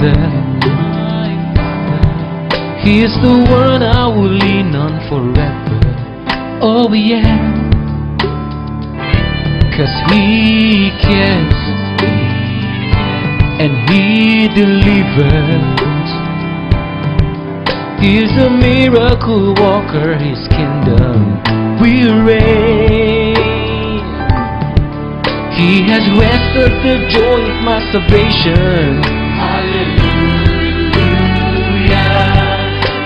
Father. He is the one I will lean on forever. Oh yeah, 'cause He cares and He delivers. He's a miracle worker, His kingdom will reign. He has rested the joy of my salvation. Hallelujah.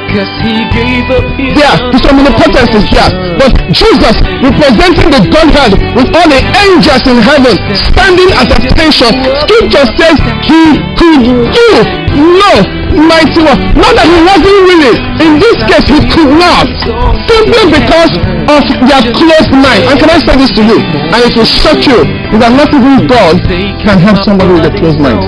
'Cause He gave up His His omnipotence is there. But Jesus, representing the Godhead with all the angels in heaven, standing at attention, Scripture says He could do no mighty one. Not that He wasn't willing. In this case, He could not. Simply because of their closed mind. And can I say this to you? And it will shock you. Is that not even God can help somebody with a closed mind.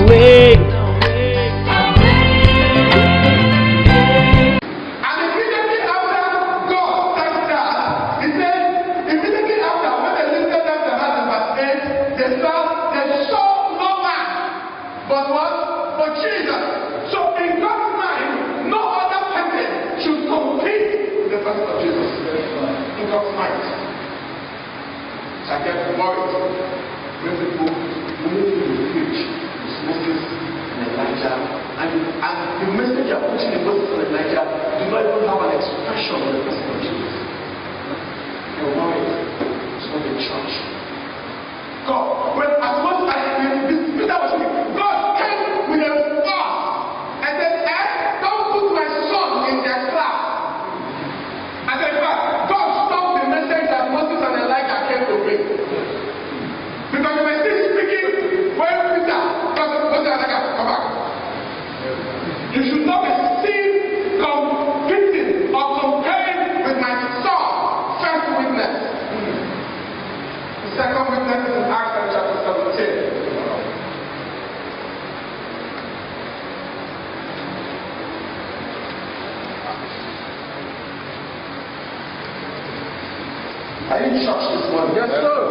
Are you in church this morning? Yes, sir.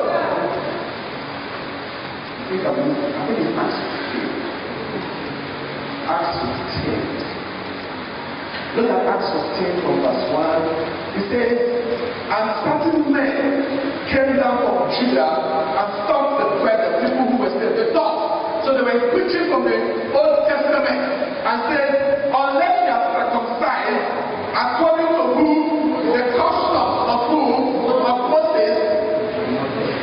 I think it's Acts 15. Look at Acts 15 from verse 1. It says, and certain men came down from Judah and stopped the bread of people who were still the thought. So they were preaching from the Old Testament and said, unless you are circumcised according to whom the custom of whom of Moses,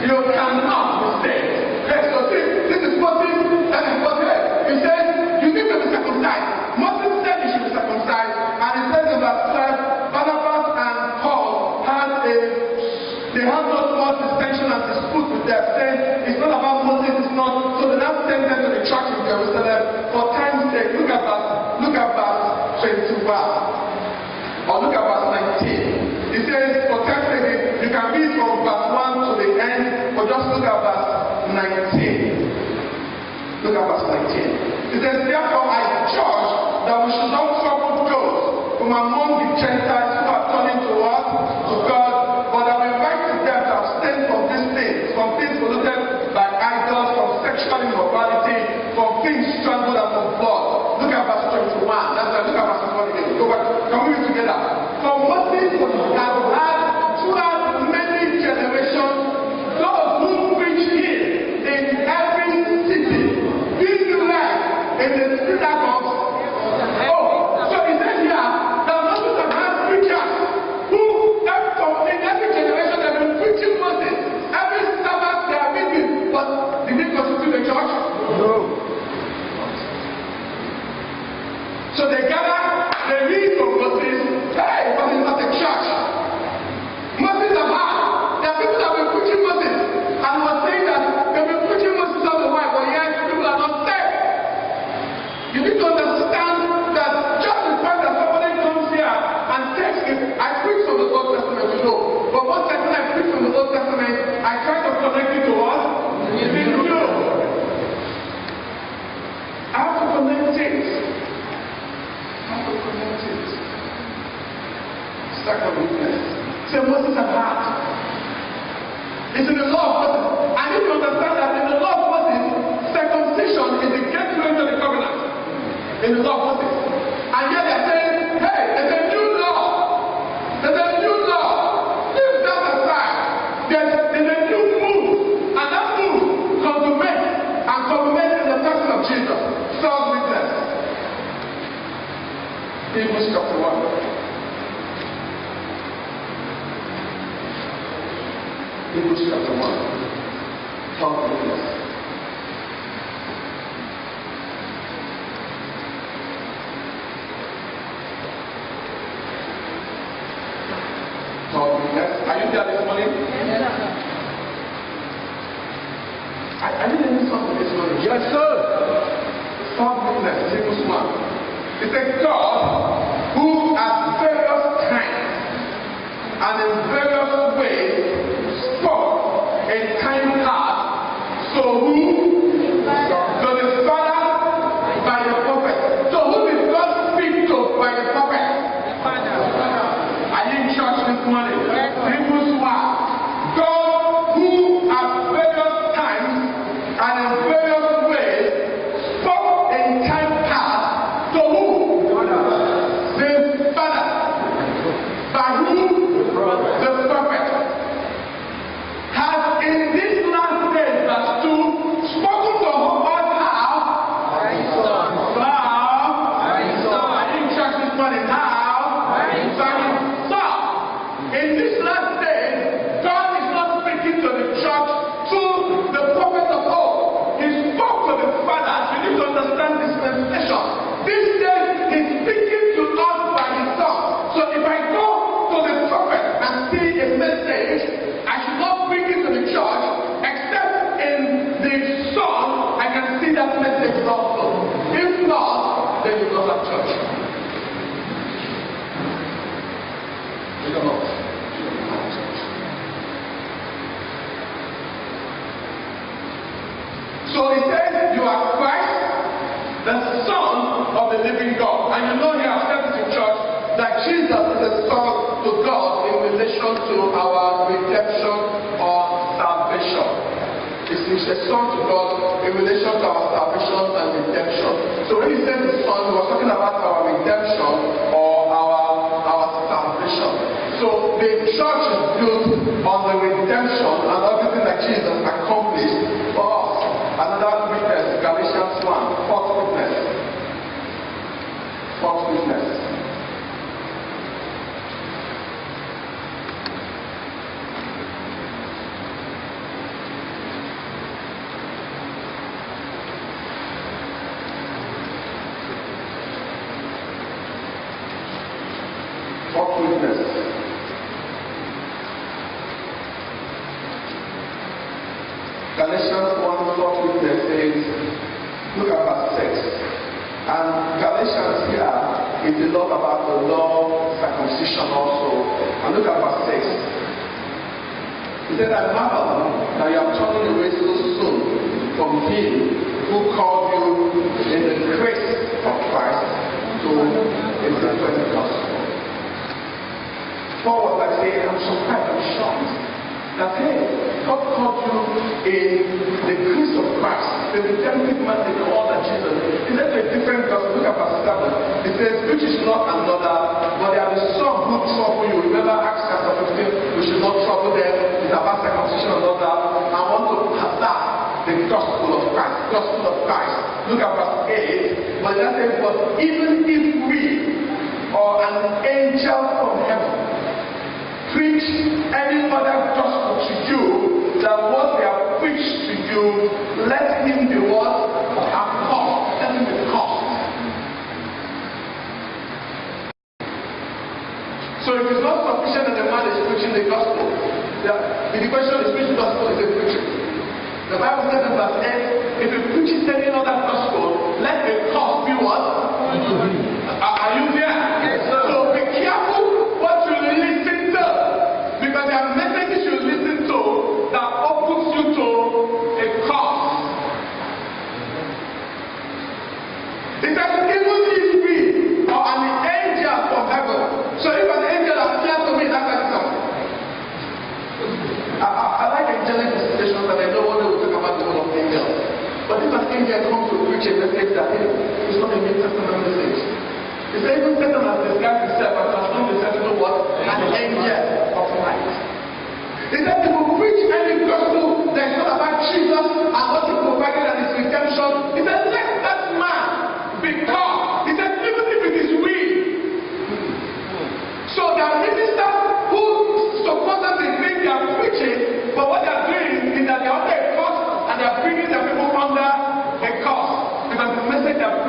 you cannot be saved. Yes, so this is Moses, that is Moses. He said, you need to be circumcised. Moses said you should be circumcised, and he says in verse 12, Barnabas and Paul they had no small dissension and dispute with them, saying it's not about Moses, it's not. So they now sent them to the church in Jerusalem for time's sake. Look at verse 21. Or look at verse 19. It says, for time's sake, you can read from verse 1 to the end, but just look at verse 19. Look at verse 19. It says, therefore I judge that we should not trouble those from among the Gentiles who are turning to us, to God, but that we write to them to abstain from these things, from things polluted by idols, from sexual immorality, from things strangled and from blood. Look at verse 21. That's right, look at verse 21 again. Go back. Can we read together? For Moses has had throughout many generations those who preach him in every city, vigilant in the synagogues. Oh, Hebrews chapter 1. Third witness. Third witness. Are you there this morning? Are you learning something this morning? Yes, sir. Third witness, Hebrews 1. It says, God, who at various times and in various ways spoke in time past, so who? So the Father by the prophet. So who did God speak to by the prophet? Are you in church this morning? Hebrews 1. God, who at various times and in various ways spoke in time past, to who? The Father. By who? The prophet. Has in this last day, verse 2, spoken to us how? By his Son. By his Son. I think church this morning how? By his Son. In this last day, God is not speaking to the church through the prophet of old. He spoke to the Father. You need to understand this translation. This day, He's speaking to us by His Son. So if I go to the prophet and see a message, I should not bring it to the church, except in the Son, I can see that message also. If not, then you don't have church. You don't know. So he says, you are Christ, the Son of the living God. And you know here, I've said this in church, that Jesus is the Son to God in relation to our redemption or salvation. He's the Son to God in relation to our salvation and redemption. So when he said the Son, he was talking about our redemption or our salvation. So the church is built on the redemption and everything that Jesus accomplished for us. Another witness, Galatians 1, fourth witness. Fourth witness. Fourth witness. Galatians 1, fourth witness says, look at verse 6. And Galatians here is a lot about the law, circumcision also. And look at verse 6. He said, I marvel that you are turning away so soon from Him who called you in the grace of Christ to a different gospel. Paul was like saying, I'm surprised, I'm shocked. That hey, God called you in the grace of Christ, the redemptive mandate of all that Jesus. He said a different gospel. Look at verse 7. He says, which is not another, but there are some who trouble you. Remember Acts chapter 15, we should not trouble them. It's about circumcision and all that. I want to hazard the gospel of Christ. Gospel of Christ. Look at verse 8. But that says, but even if we or an angel from heaven preach any other gospel to you than what they have preached to you, let him be what? Accursed. Let him be cursed. So if it's not sufficient that the man is preaching the gospel, the question is which gospel is he preaching? The Bible says in verse 8, if he preaches any other gospel, let the curse be what? Are you there? Yes, sir. So be careful what you listen to. Because there are messages you listen to that opens you to a cause. It says, even if we or an angel from heaven. So if an angel appears to me, that's like something. I like angelic visitations, but I know one day we'll talk about the word of angels. But if an angel comes to preach a message that it's not a New Testament message. He said, even Satan has disguised himself and transformed himself into what? An angel of light. He said, if we preach any gospel that is not about Jesus and what he provided and his redemption, he said, let that man be caught. He said, even if it is we. So there are ministers who supposedly think they are preaching, but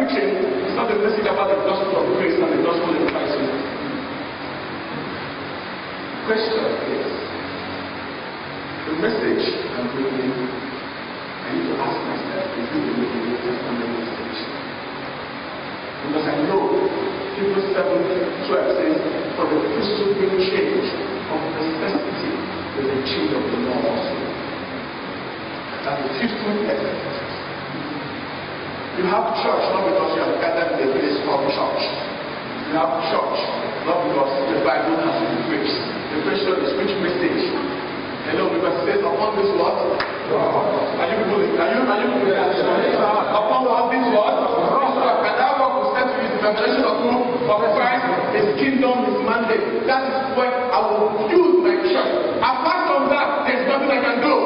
preaching is not a message about the gospel of grace and the gospel in Christ. Question is, the message I'm bringing, I need to ask myself, is it the New Testament message? Because I know Hebrews 7:12 says, for the priesthood will change of necessity with the change of the law also. That's the 15th essence. You have church not because you have gathered in a place called church. You have church not because the Bible has been preached. The question is which message? Hello, because it says upon this word. Are you people? Upon what this word? And that word was said to be the revelation of who? Of Christ, His kingdom, His mandate. That is where I will use my church. Apart from that, there's nothing I can do.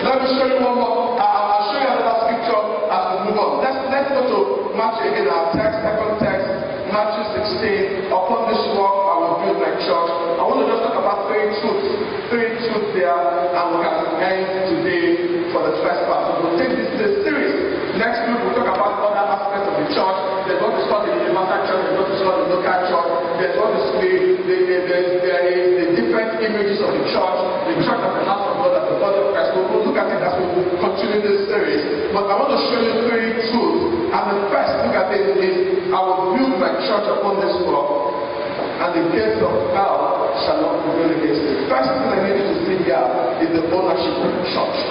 Let me show you one more. I'll show you another scripture as we move on. Let's go to Matthew again, our text, second text, Matthew 16. Upon this rock I will build my church. I want to just talk about three truths there, and we can end today for the first part. So we'll take this series. Next week we'll talk about other aspects of the church. There's what is called the universal church, there's what is called the local church, there's what is the different images of the church as the house of God, as the body of Christ. We'll look at it as we continue this series. But I want to show you three truths. And the first look at it is, I will build my church upon this rock, and the gates of hell shall not prevail against it. First thing I need you to see here is the ownership of the church.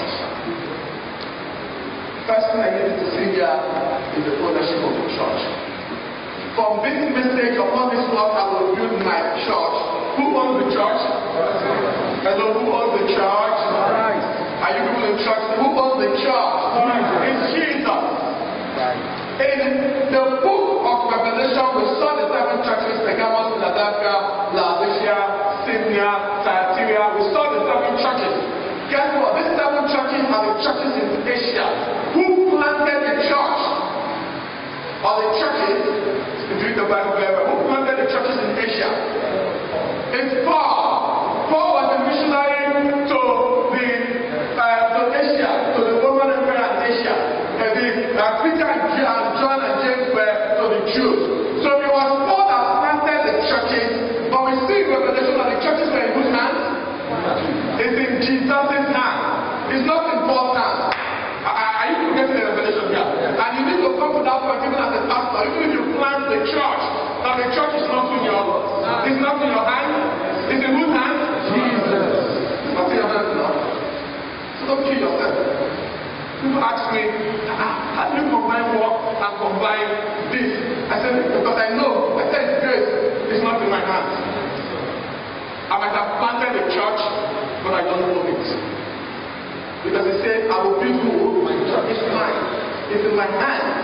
First thing I need you to see here is the ownership of the church. From this message, upon this rock I will build my church. Who owns the church? Hello, who owns the church? Are you people in church? Who owns the church? It's Jesus. In the book of Revelation, we saw the seven churches: Pergamos, Philadelphia, Laodicea, Smyrna, Thyatira. We saw the seven churches. Guess what? These seven churches are the churches in Asia. Who planted the church? Or the churches? If you read the Bible very well, who planted the churches in Asia? It's Paul. Paul was a missionary to Asia, to the Roman Empire and Asia. Peter and John and James were to the Jews. So it was Paul that planted the churches, but we see in Revelation that the churches were in whose hands? It's in Jesus' hands. It's not in Paul's hands. Are you forgetting the Revelation here? And you need to come to that point even as a pastor. Even if you plant the church, now the church is not in your hand. It's in whose hands? Jesus. Not in your hands now. So don't kill yourself. People ask me, how do you combine work and combine this? I said, because I know. I said, grace is not in my hands. I might have planted a church, but I don't own it. Because he said, I will build who? My church is mine. It's in my hands.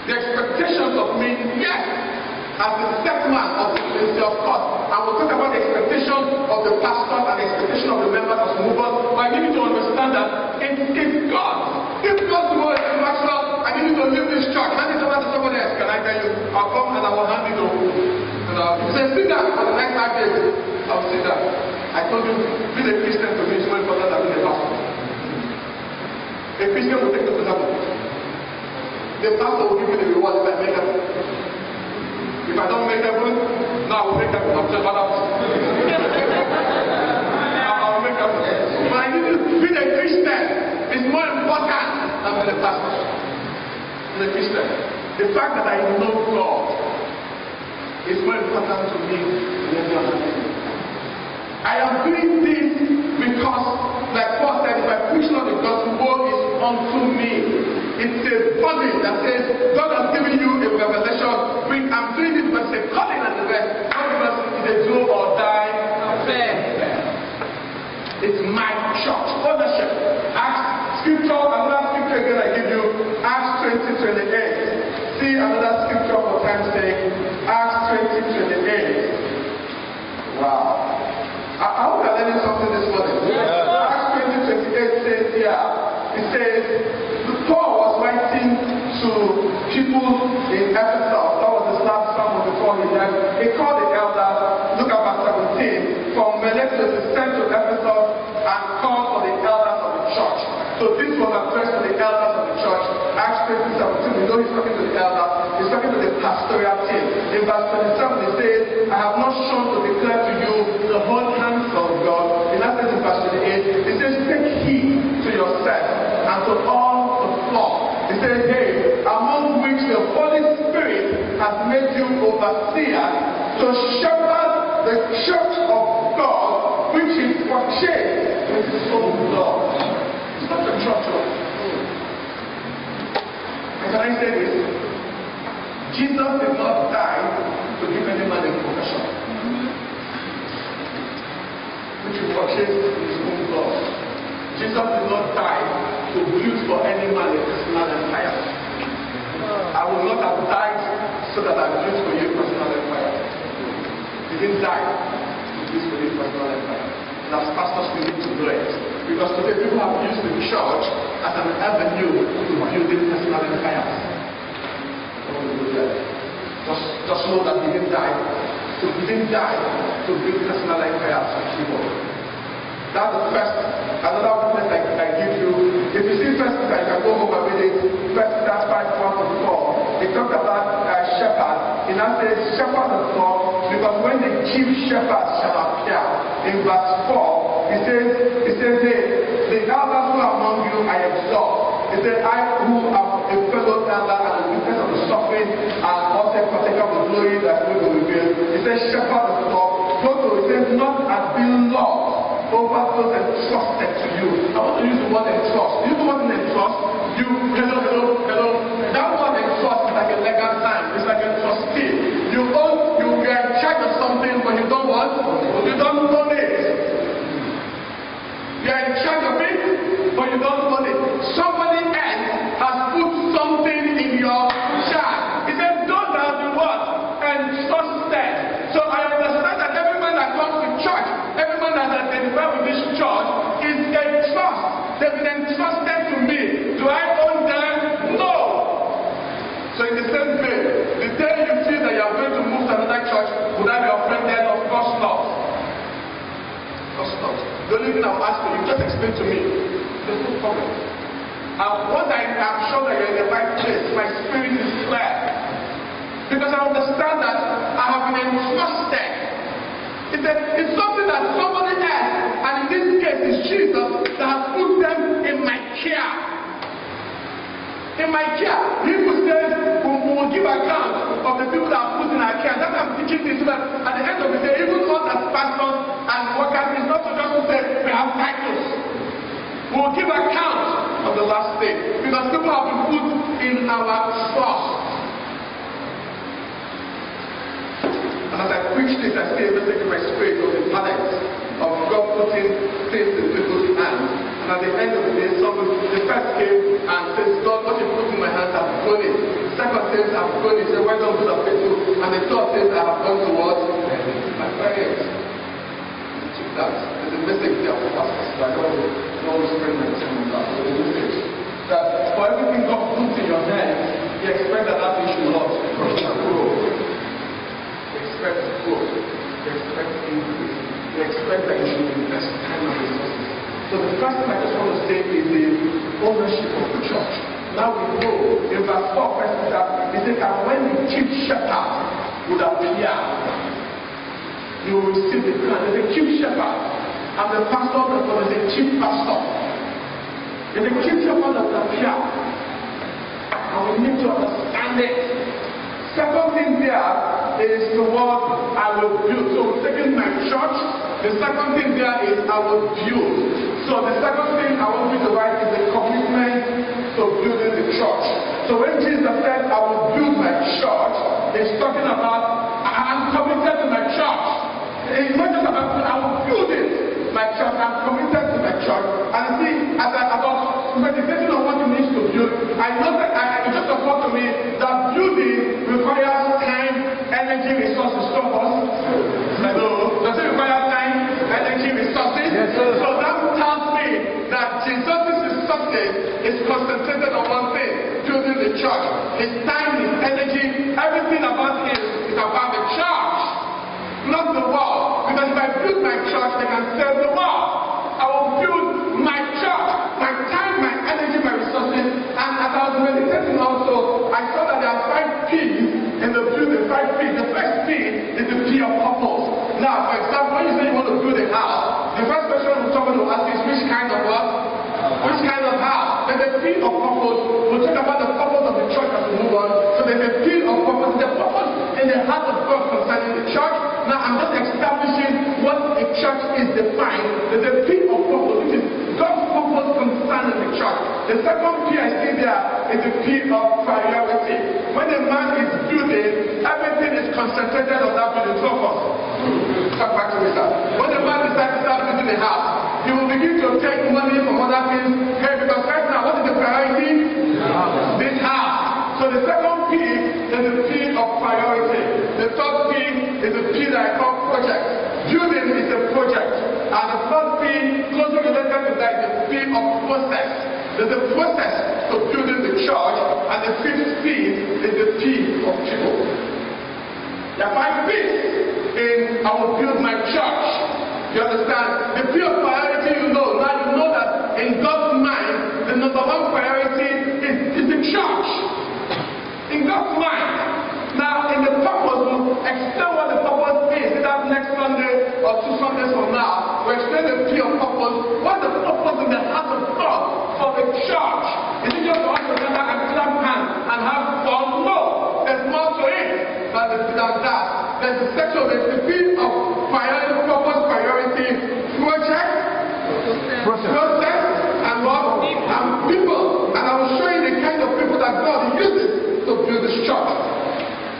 The expectations of me, yes, as the step man of the ministry of God. And we'll talk about the expectation of the pastor and the expectation of the members as we move on. But I need you to understand that it's God. If God tomorrow is Maxwell, I need you to leave this church. Hand it over to somebody else. Can I tell you? I'll come and I will hand it over. And if you say, sit down for the next 5 days, I'll sit down. I told you, being a Christian to me is more important than being a pastor. A Christian will take the heaven. The pastor will give me the reward if I make heaven. If I don't make heaven, no, I will make heaven. I'll tell others. I will make heaven. But I need to be a Christian. It's more important than being a pastor. Being a Christian. The fact that I know God is more important to me than any other thing. I am doing this because, like Paul said, if I preach not the gospel, woe is unto me. It's a body that says, God has given you a revelation. I'm doing this because it's a calling and the rest. Not because it's a do or die affair. It's my church. Ownership. Acts scripture, another scripture again I give you. Acts 20:28. See another scripture for time's sake. Acts 20:28. Wow. I hope you're learning something this morning. Acts 20:28 says here, it says, Paul was writing to people in Ephesus. That was the last sermon before he left. He called the elders, look at verse 17, from Miletus is sent to Ephesus and called for the elders of the church. So this was addressed to the elders of the church. Acts 17, we know he's talking to the elder, he's talking to the pastoral team. In verse 27, he says, I have not shown to declare to you the whole counsel of God. In Acts in verse 28, he says, take heed to yourself and to all the flock. He says, hey, among which the Holy Spirit has made you overseer to shepherd the church of God, which is purchased with his own blood. It's not a church. And can I say this? Jesus did not die to give any man a profession, which he purchased with his own blood. Jesus did not die to build for any man a personal empire. I will not have died so that I build for you a personal empire. He didn't die to build for you a personal empire. And as pastors, we need to do it. Because today people have used the church as an avenue to building personal empires. Just know that he didn't die. So he didn't die to build personal empires for people. That's the first. Another witness I give you. If you see first Peter, you can go home and read it. First Peter 5:1-4. It talks about shepherd. It now says shepherd the flock, because when the chief shepherd shall appear. In verse 4, it says, hey, the elders who are among you I exalt. It says, I who am a fellow elder and a witness of the suffering and also a partaker of the glory that we will reveal. It says shepherd the flock. It says not as being loved over those entrusted to you. I want to use the word entrust. Use the word entrust. Hello. That word entrust is like a legal sign. It's like a trustee. You are in charge of something, but you don't want. You don't own it. You are in charge of it, but you don't own it. Somebody else has put something in your charge. He said, those are the words entrusted. So I understand that everyone that comes to church, everyone that has identified with this church is a trust. They've been entrusted to me. Do I own them? No. So in the same way, the day you feel that you are going to move to another church, would I be offended? Of course not. Of course not. The only thing I'll ask for, you just explain to me. There's no problem. And once I am sure that you're in the right place, my spirit is clear. Because I understand that I have been entrusted. It's something that somebody else, and in this case it's Jesus, that has put them in my care. In my care. People say we will give account of the people that are put in our care. That's why I'm teaching this, so that at the end of the day, even us as pastors and workers, it's not to just say we have titles. We will give account on the last day. Because people have been put in our trust. And as I preach this, I see everything in my spirit of the talent of God putting things in people's hands. And at the end of the day, the first came and says, God, what you put in my hands, I've grown it. The second says, I've grown it. He said, why don't you have faithful? And the third says, I have gone to what? My parents. There's a message there for pastors. I don't always spend my time on that. There's a message that for everything God puts in your hands, you expect that thing should not grow. Expect growth, you expect increase, you expect that you should invest time and resources. So the first thing I just want to say is the ownership of the church. Now we know in verse 4, first Peter, it says that when the chief shepherd would appear, you will receive the crown. There's a chief shepherd, and the pastor of the is a chief pastor. There's a chief shepherd that will appear, and we need to understand it. Second thing there is the word I will build. So we're taking my church. The second thing there is I will build. So the second thing I want you to write is the commitment to building the church. So when Jesus said I will build my church, he's talking about I'm committed to my church. It's not just about I will build it. My church, I'm committed to my church. And see, as I was meditating on what it means to build, I know that it just occurred to me that building requires time, energy, resources from us. Hello? Does it require time, energy, resources? Yes, sir. So that tells me that Jesus' success is concentrated on one thing, building the church. His time, his energy, everything about him is about the church, not the world. Because if I build my church, they can save the world. I will build my church, my time, my energy, my resources. And as I was meditating of purpose. We'll talk about the purpose of the church as we move on. So there's a field of purpose. The purpose in the heart of God concerning the church. Now I'm just establishing what a church is defined. There's a field of purpose, which is God's purpose concerning the church. The second P I see there is the P of priority. When a man is building, everything is concentrated on that building. Focus. Come back to me, sir. When a man decides to start building a house, he will begin to take money from other things. Hey, because right now, what is the priority? This house. So the second P is the P of priority. The third P is the P that I call project. Building is a project. And the fourth P, closely related to that, is the P of process. There's a process to building the church, and the fifth P is the P of people. There are 5 P's in I will build my church. You understand? The P of priority, you know. Now you know that in God's mind, the number one priority is the church. In God's mind. Now, in the purpose, we'll explain what the purpose is. That's next Sunday or 2 Sundays from now. We'll explain the P of purpose. What's the purpose in the heart of God for the church? Is it just for us to gather and clap hands and have fun? No. There's more to it than that. There's a section of the P of priority, purpose, priority, project, process, and what? And people. And I will show you the kind of people that God uses to build this church.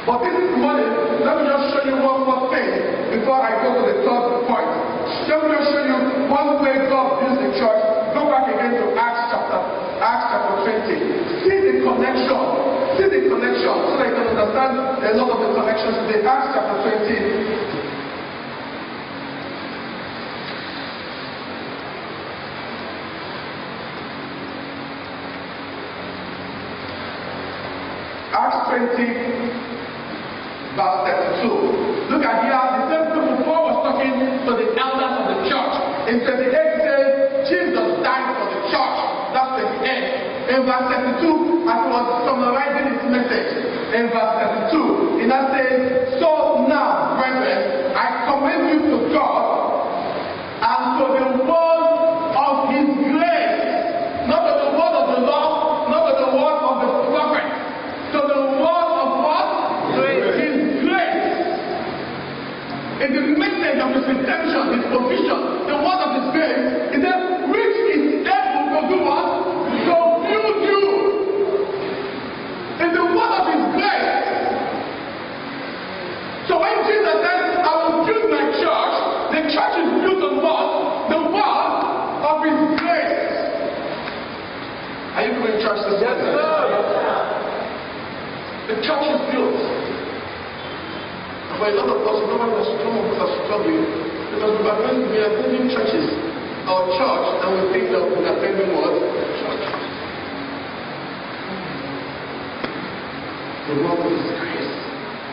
But this morning, let me just show you one more thing before I go to the third point. Let me just show you one way God builds the church. Go back again to Acts chapter 20. See the connection. See the connection so that you can understand a lot of the connections today. Acts chapter 20. Acts 20. Verse 32. Look at here, the same people Paul was talking to the elders of the church. In 38 says, Jesus died for the church. That's 38. In verse 32, as he was summarizing his message, in verse 32, he now says, so now, brethren, I commend you to God and to the word of his grace, not to the word of the law, not to the word of the prophet, to the word of what? In the message of his redemption, his provision, the word of his grace, is that which is able to do what? To build you. In the word of his grace. So when Jesus says, I will build my church, the church is built on what? The word of his grace. Are you going to church this morning? Yes, sir. The church is built. For a lot of us, some of us are struggling because we are building churches, our church, and we think that we are building what? Church. The word of his grace,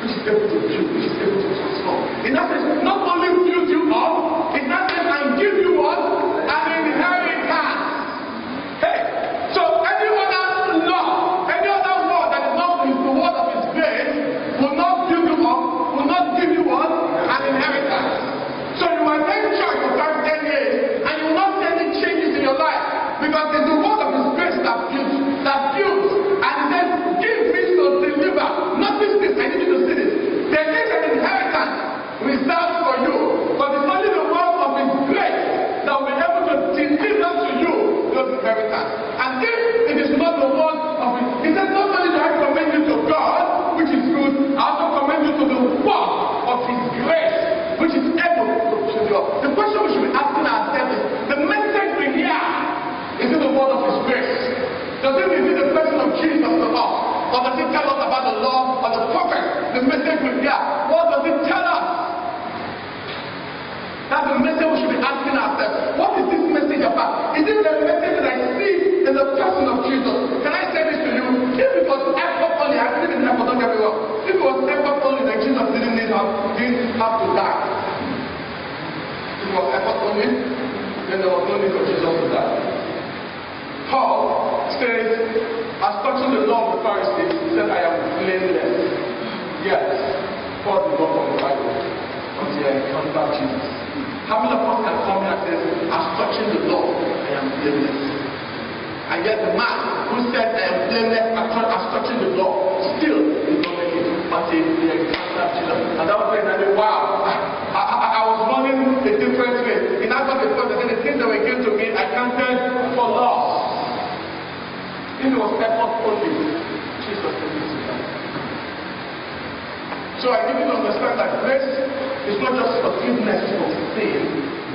which is able to build, which is able to transform. In that sense, not only build you up, in that sense, and give you what? An inheritance. Hey, so any other law, any other word that is not the word of his grace will not build you up. Will not give you what? An inheritance. So you are in church for 5-10 years and you will not see any changes in your life because it's the word of his grace that builds. And then give me to deliver. Notice this, I need you to see this. There is an inheritance reserved for you, but it's only the word of his grace that will be able to deliver to you those inheritance. And if it is not the word of his, he says not only do I commend you to God, which is good, I also commend you to the word of his grace, which is able to build you up. The question we should be asking ourselves is, the message we hear, is it the word of his grace? Does it reveal the person of Jesus to us? Or does it tell us about the law or the prophet? The message we hear, what does it tell us? That's the message we should be asking ourselves. What is this message about? Is it the message that I see in the person of Jesus? Can I say this to you? If it was effort only, I believe in effort, don't get me wrong. If it was effort only, then Jesus didn't have to die. If it was effort only, then there was no need for Jesus to die. Paul says, as touching the law of the Pharisees, he said, I am blameless. Yes, Paul did not from the Bible until I encountered Jesus. How many of us can come here and say, as touching the law, I am blameless? And yet the man who said I am blameless as touching the law still did not make it until he encountered Jesus. And that was when I said, wow, I was running a different way. In Acts chapter 4, the things that were given to me, I counted for loss. If it was effort only, Jesus did it. So I give you to understand that grace is not just forgiveness of sin.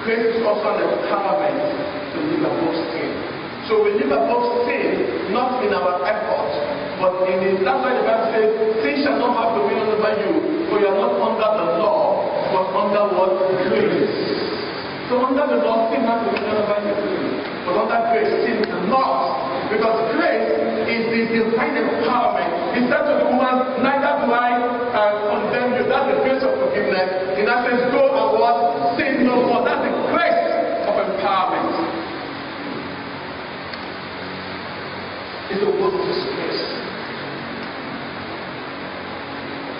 Grace is also an empowerment to live above sin. So we live above sin, not in our effort, but in it. That's why the Bible says, sin shall not have dominion over you, for you are not under the law, but under what? Grace. So under the law, sin has dominion over you. But under grace, sin cannot. Because grace is the divine empowerment. He said to the woman, neither do I condemn you. That's the grace of forgiveness. In that sense, go and what? Sin no more. That's the grace of empowerment. It's a work of His grace.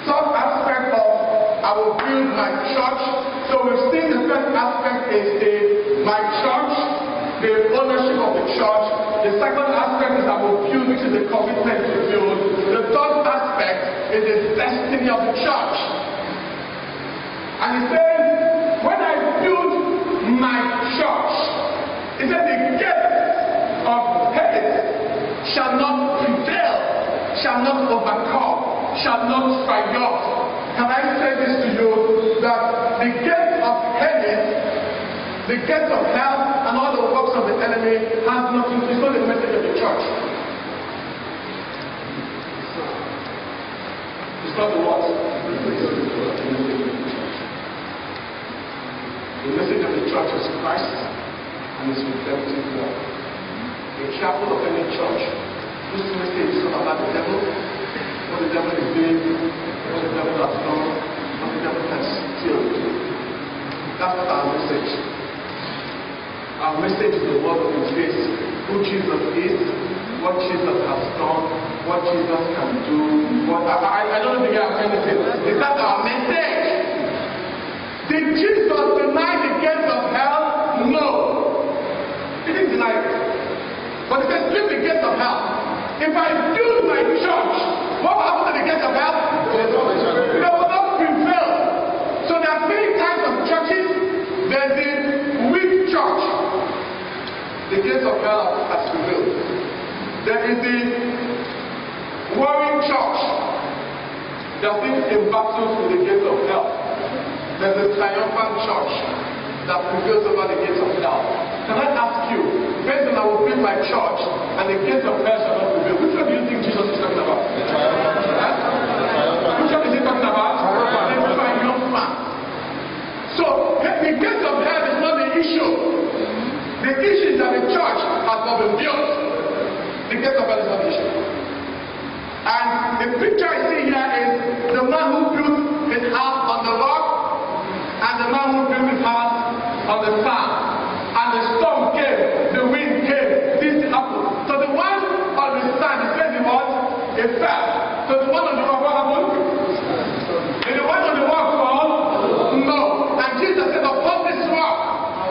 Some aspect of I will build my church. So we've seen the first aspect is my church, the ownership of the church. The second aspect is I will build, which is the commitment to build. The third aspect is the destiny of the church. And he says, when I build my church, he said the gates of Hades shall not prevail, shall not overcome, shall not triumph. Can I say this to you, that the gates of Hades, the gates of hell, and all the works of the enemy has nothing to do with the message of the church. It's not the what? The message of the church is Christ and His redemptive work. Be careful of any church whose message is not about the devil, what the devil is doing, what the devil has done, what the devil can steal. That's not our message. Our message is the word of His grace, who Jesus is, what Jesus has done, what Jesus can do. I don't know if you have anything. Is that our message? Did Jesus deny the gates of hell? No. He didn't deny it. But He said, "Strip the gates of hell." If I build my church, what will happen to the gates of hell? They will not prevail. So there are three kinds of churches. There's the weak church. The gates of hell has prevailed. There is the warring church that thinks in battle with the gates of hell. There's the triumphant church that prevails over the gates of hell. Can I ask you, based on I will build my church and the gates of hell shall not prevail, which one do you think Jesus is talking about? Which one is He talking about? The triumphant. So the gates of hell is not the issue. The issue is that the church has not been built. The gates of hell is not the issue. And the picture I see here is the man who built his house on the rock and the man who built his house on the sand. And the storm came, the wind came, this happened. So the one on the sand, he said it what? It fell. So the one on the rock, what happened? Did the one on the rock fall? No. And Jesus said, upon this rock,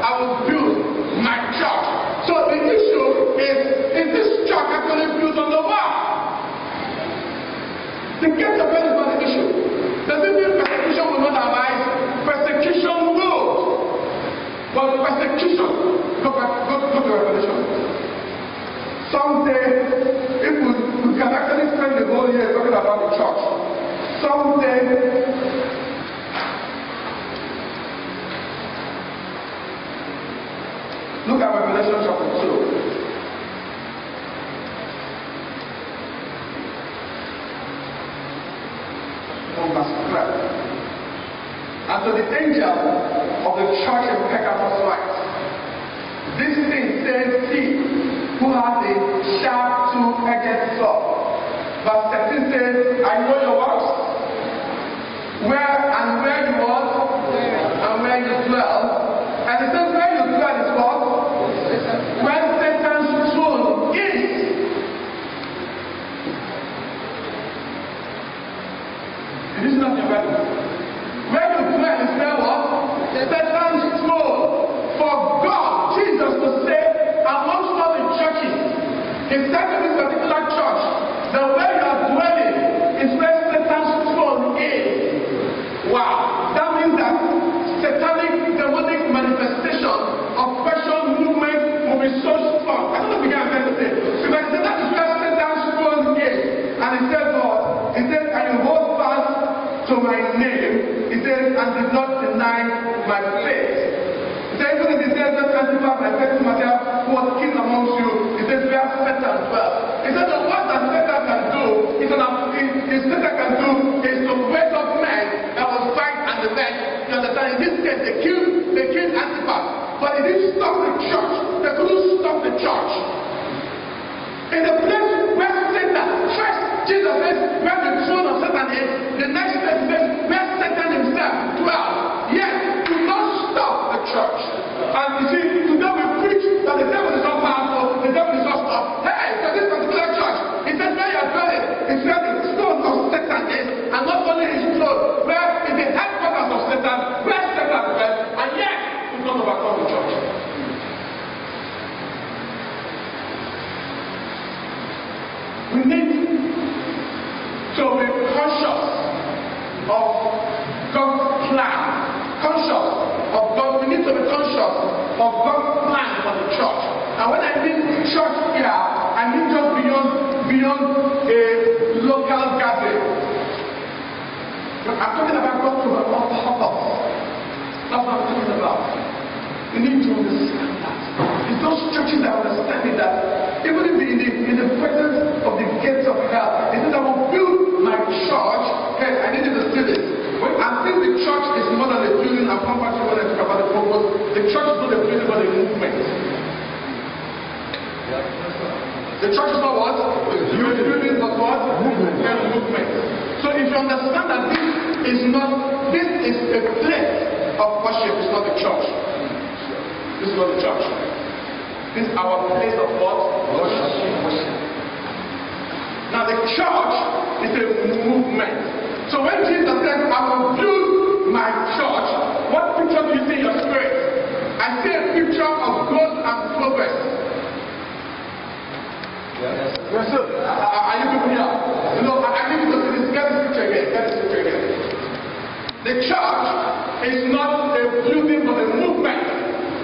I will build my church. So the issue is this church actually built on the rock? The gates of hell is not the issue. Does it mean persecution will not arise? Persecution will. But persecution, go to Revelation. Someday, if we can actually spend the whole year talking about the church. Someday, look at Revelation chapter 2. And to the angel of the church in Pergamos write, this thing says he who has a sharp two-edged sword. Verse 13 says, I know your works, where you are, and where you dwell. And it says where you dwell is what? Where Satan's throne is. It is not your Bible. Where you dwell is where what? Satan's throne. For God, Jesus, to say amongst all the churches, He said to this particular church that where you are dwelling is where Satan's throne is. Wow. That means that satanic, demonic manifestation, oppression, movement will be so strong. I don't know if you can understand this. Because that is where Satan's throne is. And he said, God, he said, and you hold fast to my name. He said, and did not deny my faith. He said, even if he says, let's testify my faith to myself, who was king amongst you. He says, where Satan dwells. He said, the what that Satan can do, Satan can do is to wake up men that will fight and defend. You understand? In this case, they killed Antipas. But it didn't stop the church. They couldn't stop the church. In the place where Satan, first Jesus says, where the throne of Satan is, the next place says, where Satan himself dwells. Yes, do not stop the church. And you see, today we preach that the devil is not powerful, the devil is not stopped. Hey, for this particular church, he says, where you are dwelling, it's where the throne of Satan is, and not only his throne, where is the headquarters of Satan, where Satan dwells, and yet, we don't overcome the church. We need to be conscious of God's plan. Conscious of God. We need to be conscious of God's plan for the church. And when I mean church here, I mean just beyond a local gathering. I'm talking about God's purpose. That's what I'm talking about. We need to understand that. It's those churches that are understanding that even in the presence of the gates of hell, it says, I will build my church. Hey, I need you to see this. I think the church is more than a building. I'm not sure when I talk about the purpose. The church is not a building but a movement. The church is not what? A building but what? A movement. So if you understand that this is a place of worship, it's not the church. This is not the church. This is our place of what? Worship. Now the church is a movement. So when Jesus said, I will build my church, what picture do you see in your spirit? I see a picture of growth and progress. Yes, sir. Are you people here? You know, I need you to see this. Get this picture again. The church is not a building but a movement.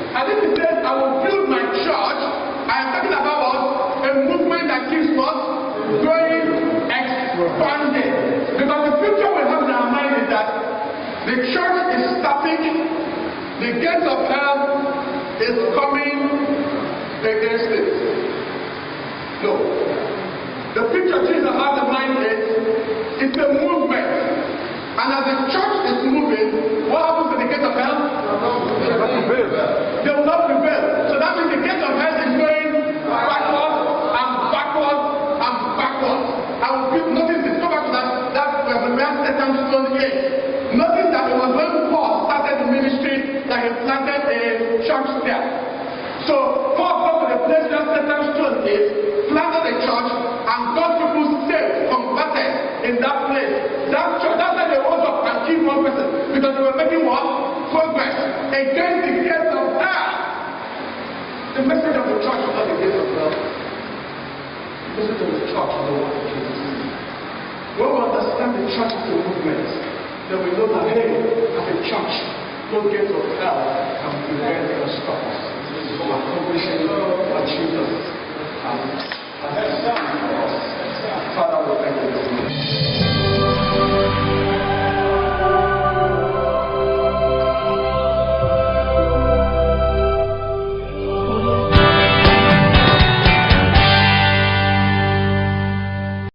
And if he says, I will build my church, I am talking about what? A movement that keeps us growing, expanding. Because the future we have in our mind is that the church is static, the gates of hell is coming against it. No. The picture Jesus has in mind is, it's a movement. And as the church is moving, what happens to the gate of hell? They will not prevail. So that means the gate of hell is going backwards and backwards and backwards. I will notice this. Go back to that where Satan's throne is. Notice that it was when Paul started the ministry that he planted a church there. So Paul got to the place where Satan's throne is, planted a church, and got people saved, converted in that place. That church, that's why they rose up and killed one person. Because they were making what? Progress against the gates of hell. The message of the church is not the gates of hell. The message of the church is the word of Jesus. When we understand the church is a movement, then we know that, hey, as a church, no gates of hell can prevent